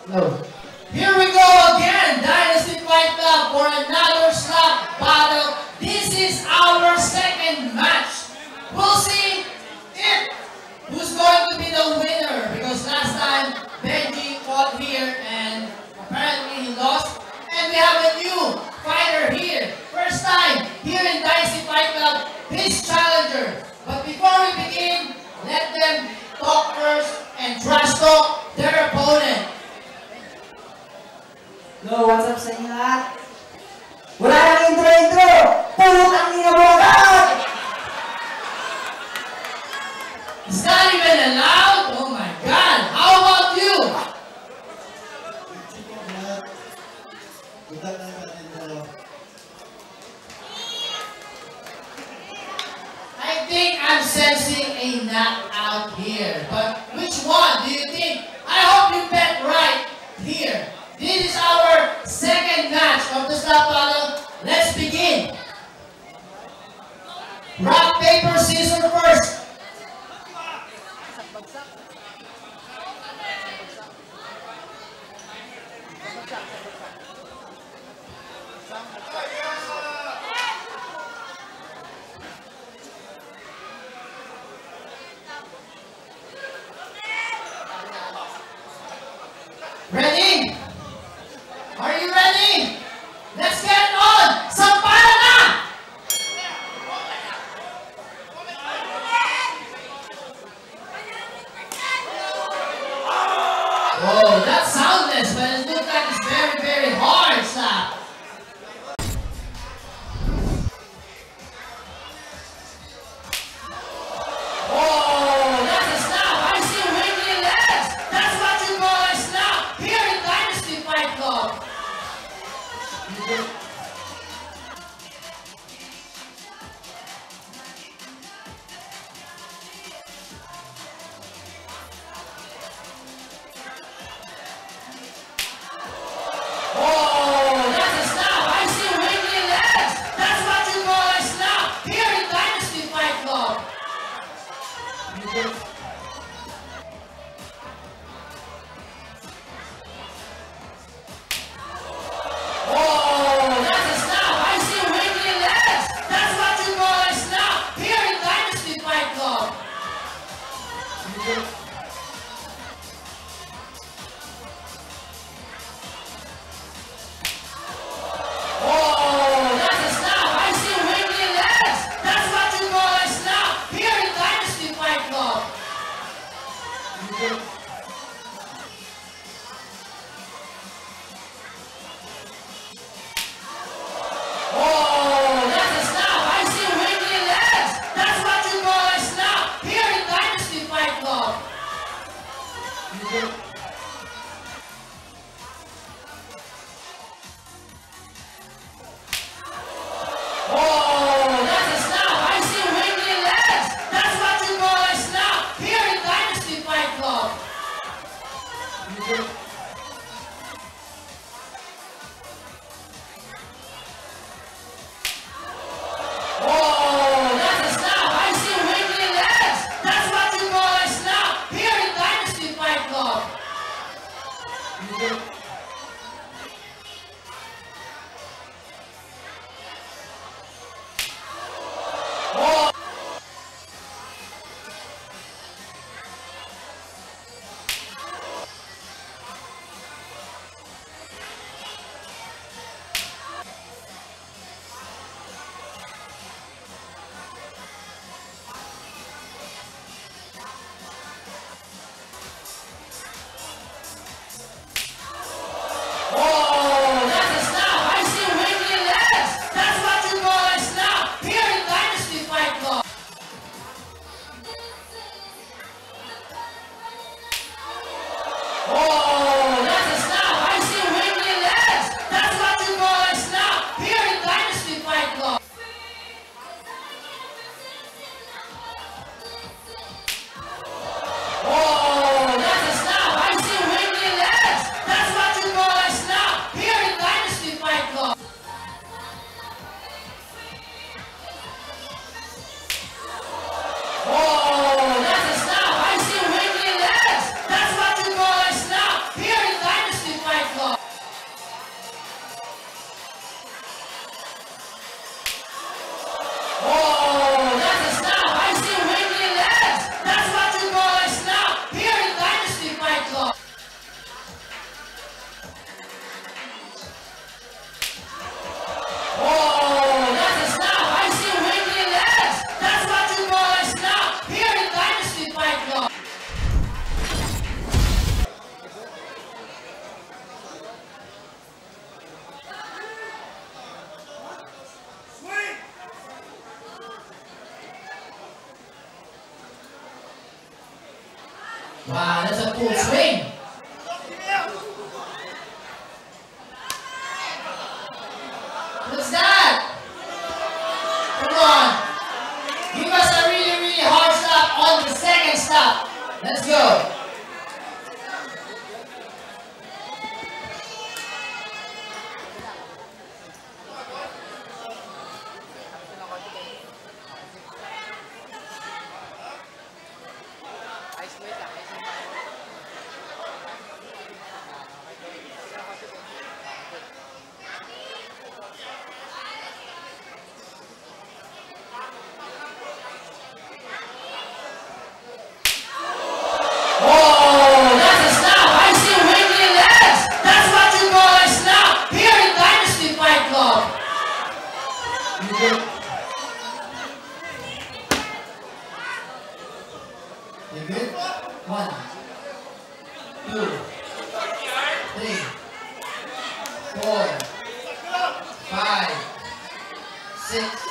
No. Here we go again, Dynasty Fight Club for another slap battle. This is our second match. We'll see if who's going to be the winner, because last time Benji fought here and apparently he lost. And we have a new fighter here. First time here in Dynasty Fight Club, his challenger. But before we begin, let them talk first and trash talk their opponent. Yo, what's up sa inyo lahat? Wala nang intro! Putang ina mo agad! It's not even allowed? Oh my god! How about you? I think I'm sensing a knockout here. But which one do you think? I hope you bet right here. This is our second match of the slap battle. Let's begin. Rock, paper, scissors first. Ready? Are you ready? Let's get on! Sampala na! Whoa, that's soundless, but it looks like it's very, very hard slap. Whoa, that's a slap. I see wiggly legs. That's what you call a slap here in Dynasty Fight Club. Oh, that's a slap. I see wiggly legs. That's what you call a slap here in Dynasty Fight Club. Oh, that's a slap. I see wiggly legs. That's what you call a slap here in Dynasty Fight Club. Oh, that's a slap. I see wiggly legs. That's what you call a slap here in Dynasty Fight Club. Oh, that's a slap. I see wiggly legs. That's what you call a slap here in Dynasty Fight Club. Oh, that's a slap. I see wiggly legs. That's what you call a slap here in Dynasty Fight Club. Oh, that's a slap. I see wiggly legs. That's what you call a slap here in Dynasty Fight Club. Oh. full swing. What's that? Come on. Give us a really, really hard stop on the second stop. Let's go. You good? 1, 2, 3, 4, 5, 6,